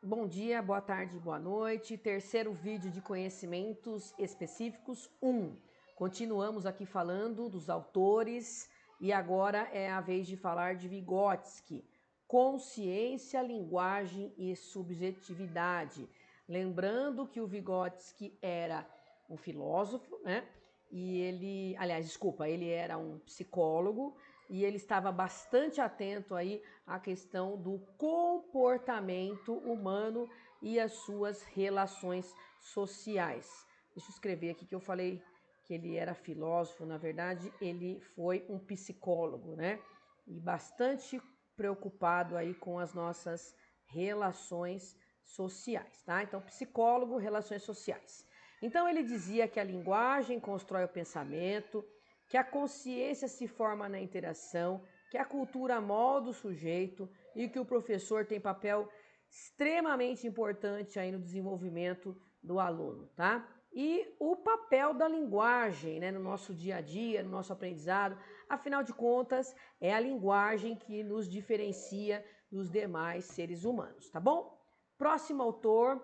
Bom dia, boa tarde, boa noite. Terceiro vídeo de conhecimentos específicos 1. Continuamos aqui falando dos autores e agora é a vez de falar de Vygotsky. Consciência, linguagem e subjetividade. Lembrando que o Vygotsky era um filósofo, né? E ele, aliás, desculpa, ele era um psicólogo e ele estava bastante atento aí à questão do comportamento humano e as suas relações sociais. Deixa eu escrever aqui que eu falei que ele era filósofo, na verdade, ele foi um psicólogo, né? E bastante preocupado aí com as nossas relações sociais, tá? Então, psicólogo, relações sociais. Então ele dizia que a linguagem constrói o pensamento, que a consciência se forma na interação, que a cultura molda o sujeito e que o professor tem papel extremamente importante aí no desenvolvimento do aluno, tá? E o papel da linguagem, né, no nosso dia a dia, no nosso aprendizado, afinal de contas, é a linguagem que nos diferencia dos demais seres humanos, tá bom? Próximo autor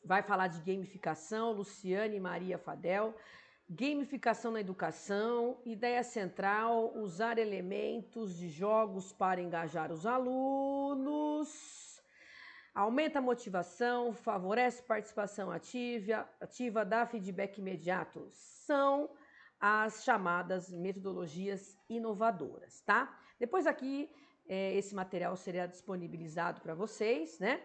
vai falar de gamificação, Luciane Maria Fadel. Gamificação na educação, ideia central, usar elementos de jogos para engajar os alunos, aumenta a motivação, favorece participação ativa, dá feedback imediato. São as chamadas metodologias inovadoras, tá? Depois aqui, esse material será disponibilizado para vocês, né?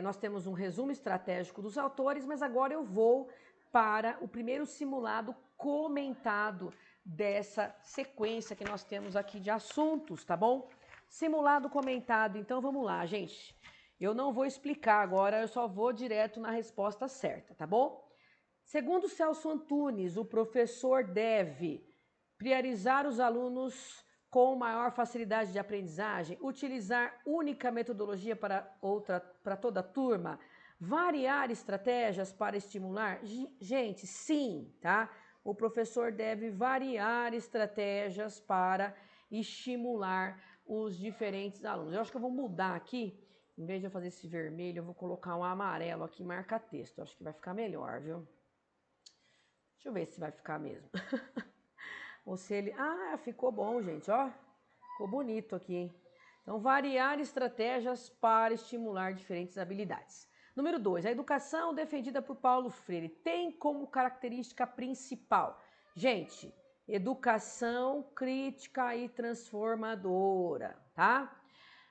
Nós temos um resumo estratégico dos autores, mas agora eu vou para o primeiro simulado comentado dessa sequência que nós temos aqui de assuntos, tá bom? Simulado comentado, então vamos lá, gente. Eu não vou explicar agora, eu só vou direto na resposta certa, tá bom? Segundo Celso Antunes, o professor deve priorizar os alunos com maior facilidade de aprendizagem, utilizar única metodologia para toda a turma, variar estratégias para estimular? Gente, sim, tá? O professor deve variar estratégias para estimular os diferentes alunos. Eu acho que eu vou mudar aqui, em vez de eu fazer esse vermelho, eu vou colocar um amarelo aqui, marca texto. Eu acho que vai ficar melhor, viu? Deixa eu ver se vai ficar mesmo. Ou se ele... Ah, ficou bom, gente, ó. Ficou bonito aqui, hein? Então, variar estratégias para estimular diferentes habilidades. Número 2, a educação defendida por Paulo Freire tem como característica principal, gente, educação crítica e transformadora, tá?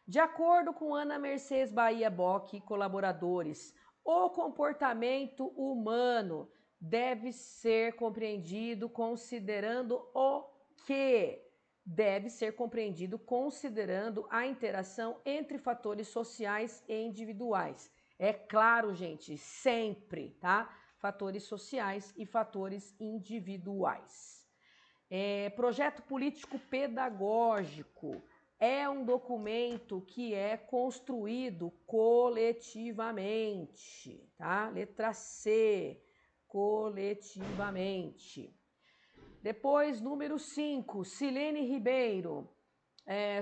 De acordo com Ana Mercedes Bahia Bock e colaboradores, o comportamento humano deve ser compreendido considerando o que? Deve ser compreendido considerando a interação entre fatores sociais e individuais. É claro, gente, sempre, tá? Fatores sociais e fatores individuais. Projeto político pedagógico é um documento que é construído coletivamente, tá? Letra C, coletivamente. Depois, número 5, Silene Ribeiro,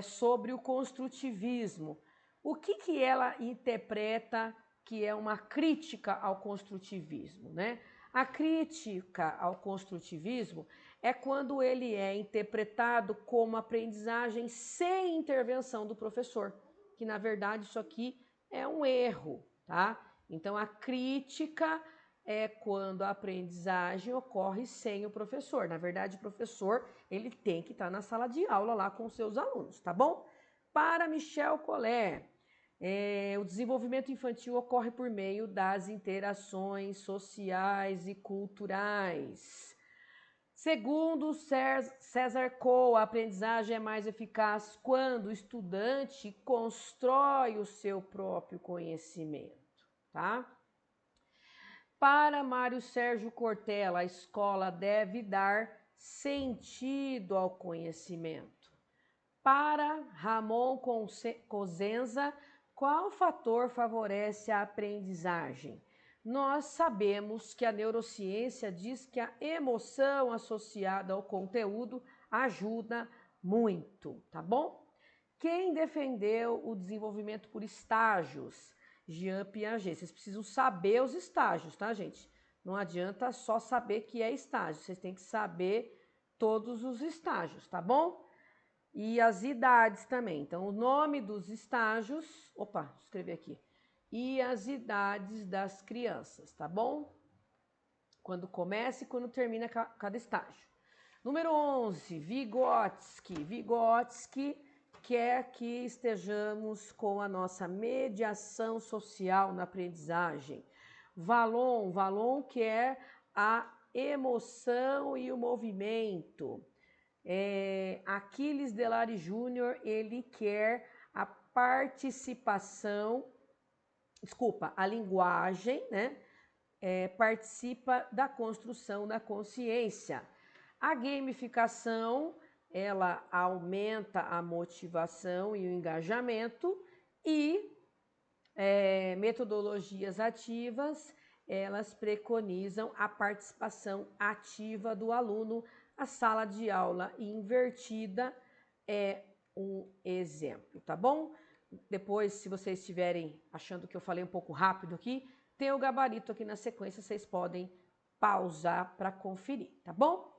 sobre o construtivismo. O que ela interpreta que é uma crítica ao construtivismo, né? A crítica ao construtivismo é quando ele é interpretado como aprendizagem sem intervenção do professor, que na verdade isso aqui é um erro, tá? Então a crítica é quando a aprendizagem ocorre sem o professor. Na verdade, o professor ele tem que estar na sala de aula lá com os seus alunos, tá bom? Para Michel Collet, o desenvolvimento infantil ocorre por meio das interações sociais e culturais. Segundo César Cole, a aprendizagem é mais eficaz quando o estudante constrói o seu próprio conhecimento, tá? Para Mário Sérgio Cortella, a escola deve dar sentido ao conhecimento. Para Ramon Cosenza, qual fator favorece a aprendizagem? Nós sabemos que a neurociência diz que a emoção associada ao conteúdo ajuda muito, tá bom? Quem defendeu o desenvolvimento por estágios? Jean Piaget. Vocês precisam saber os estágios, tá, gente? Não adianta só saber que é estágio, vocês têm que saber todos os estágios, tá bom? E as idades também. Então, o nome dos estágios... Opa, vou escrever aqui. E as idades das crianças, tá bom? Quando começa e quando termina cada estágio. Número 11, Vygotsky. Vygotsky quer que estejamos com a nossa mediação social na aprendizagem. Vallon quer a emoção e o movimento. Aquiles Delary Júnior, ele quer a participação, a linguagem, né? Participa da construção da consciência. A gamificação, ela aumenta a motivação e o engajamento, e metodologias ativas, elas preconizam a participação ativa do aluno. A sala de aula invertida é um exemplo, tá bom? Depois, se vocês estiverem achando que eu falei um pouco rápido aqui, tem o gabarito aqui na sequência, vocês podem pausar para conferir, tá bom?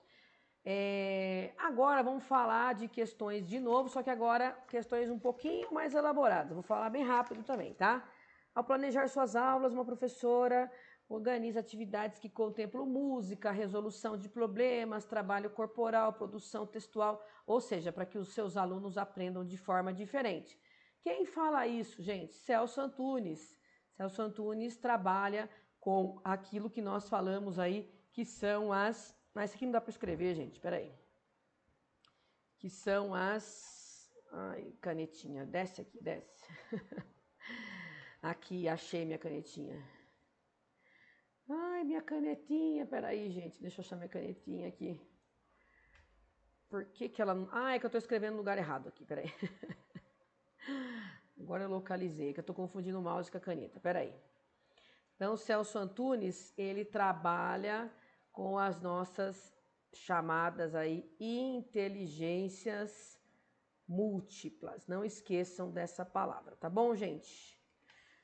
Agora vamos falar de questões de novo, só que agora questões um pouquinho mais elaboradas. Vou falar bem rápido também, tá? Ao planejar suas aulas, uma professora organiza atividades que contemplam música, resolução de problemas, trabalho corporal, produção textual, ou seja, para que os seus alunos aprendam de forma diferente. Quem fala isso, gente? Celso Antunes. Celso Antunes trabalha com aquilo que nós falamos aí, que são as... Mas isso aqui não dá para escrever, gente, peraí. Que são as... Ai, canetinha, desce aqui, desce. Aqui, achei minha canetinha. Ai, minha canetinha, peraí, gente, deixa eu achar minha canetinha aqui. Por que que ela... Ah, é que eu tô escrevendo no lugar errado aqui, peraí. Agora eu localizei, que eu tô confundindo o mouse com a caneta, peraí. Então, o Celso Antunes, ele trabalha com as nossas chamadas aí inteligências múltiplas. Não esqueçam dessa palavra, tá bom, gente?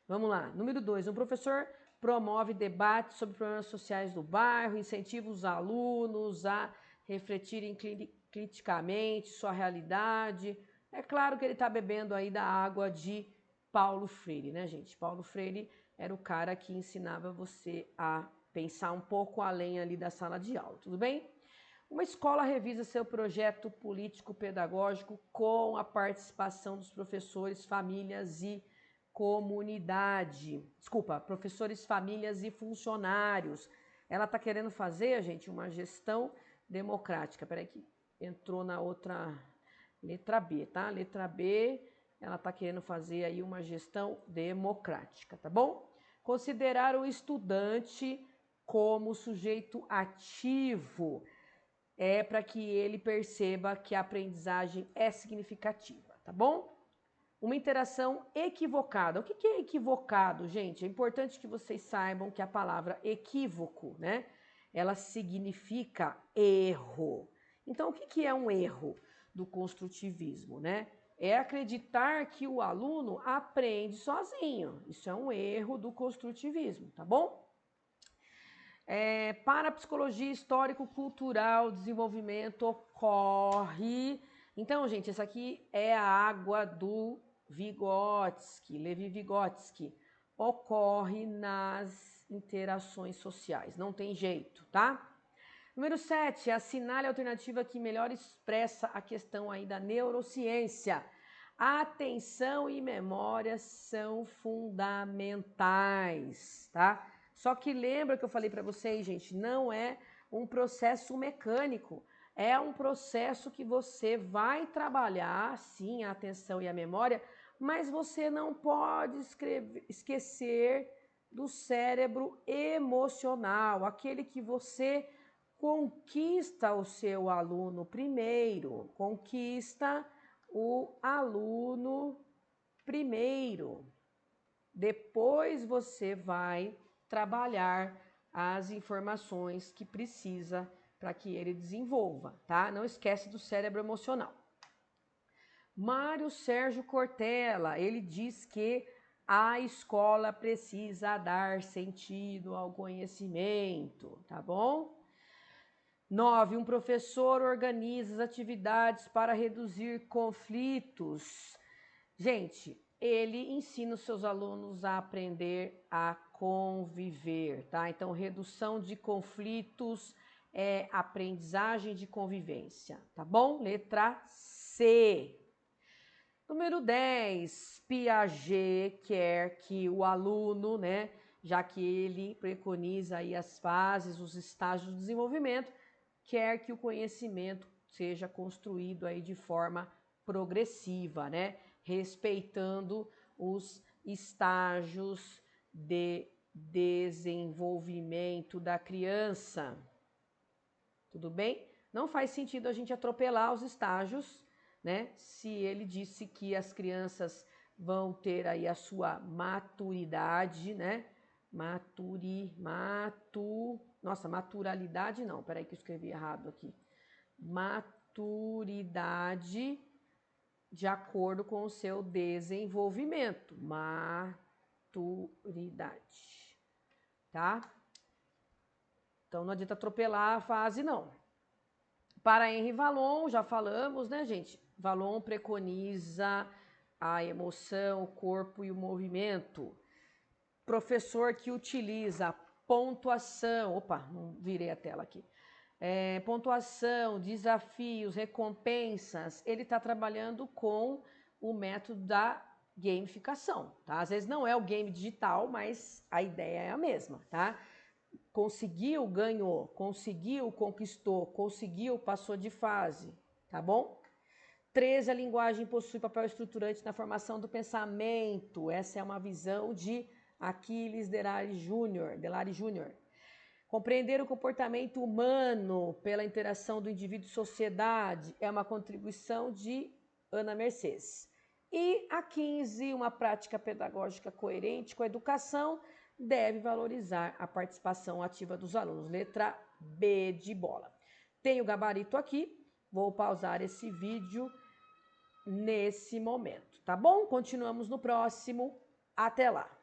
Vamos lá. Número 2, um professor promove debates sobre problemas sociais do bairro, incentiva os alunos a refletirem criticamente sua realidade. É claro que ele está bebendo aí da água de Paulo Freire, né, gente? Paulo Freire era o cara que ensinava você a pensar um pouco além ali da sala de aula, tudo bem? Uma escola revisa seu projeto político-pedagógico com a participação dos professores, famílias e comunidade. Desculpa, professores, famílias e funcionários. Ela está querendo fazer, gente, uma gestão democrática. Peraí que entrou na outra letra B, tá? Letra B, ela está querendo fazer aí uma gestão democrática, tá bom? Considerar o estudante como sujeito ativo para que ele perceba que a aprendizagem é significativa, tá bom? Uma interação equivocada. O que é equivocado, gente? É importante que vocês saibam que a palavra equívoco, né? Ela significa erro. Então, o que é um erro do construtivismo, né? É acreditar que o aluno aprende sozinho. Isso é um erro do construtivismo, tá bom? Para a psicologia histórico-cultural, desenvolvimento ocorre... Então, gente, essa aqui é a água do Vygotsky, Levi Vygotsky. Ocorre nas interações sociais, não tem jeito, tá? Número 7, assinale a alternativa que melhor expressa a questão aí da neurociência. Atenção e memória são fundamentais, tá? Só que lembra que eu falei para vocês, gente, não é um processo mecânico. É um processo que você vai trabalhar, sim, a atenção e a memória, mas você não pode esquecer do cérebro emocional, aquele que você conquista o seu aluno primeiro, conquista o aluno primeiro. Depois você vai trabalhar as informações que precisa para que ele desenvolva, tá? Não esquece do cérebro emocional. Mário Sérgio Cortella, ele diz que A escola precisa dar sentido ao conhecimento, tá bom? 9. Um professor organiza as atividades para reduzir conflitos. Gente, ele ensina os seus alunos a aprender a conviver, tá? Então, redução de conflitos é aprendizagem de convivência, tá bom? Letra C. Número 10, Piaget quer que o aluno, né, já que ele preconiza aí as fases, os estágios do desenvolvimento, quer que o conhecimento seja construído aí de forma progressiva, né, respeitando os estágios de desenvolvimento da criança. Tudo bem? Não faz sentido a gente atropelar os estágios, né? Se ele disse que as crianças vão ter aí a sua maturidade, né? Maturalidade não, peraí que eu escrevi errado aqui. Maturidade de acordo com o seu desenvolvimento. Maturidade, tá? Então não adianta atropelar a fase, não. Para Henri Vallon, já falamos, né, gente? Vallon preconiza a emoção, o corpo e o movimento. Professor que utiliza pontuação. Opa, não virei a tela aqui. Pontuação, desafios, recompensas. Ele está trabalhando com o método da gamificação, tá? Às vezes não é o game digital, mas a ideia é a mesma, tá? Conseguiu, ganhou, conseguiu, conquistou, conseguiu, passou de fase, tá bom? 13, a linguagem possui papel estruturante na formação do pensamento. Essa é uma visão de Aquiles Delary Jr. Compreender o comportamento humano pela interação do indivíduo e sociedade é uma contribuição de Ana Mercedes. E a 15, uma prática pedagógica coerente com a educação deve valorizar a participação ativa dos alunos. Letra B de bola. Tem o gabarito aqui, vou pausar esse vídeo nesse momento, tá bom? Continuamos no próximo. Até lá!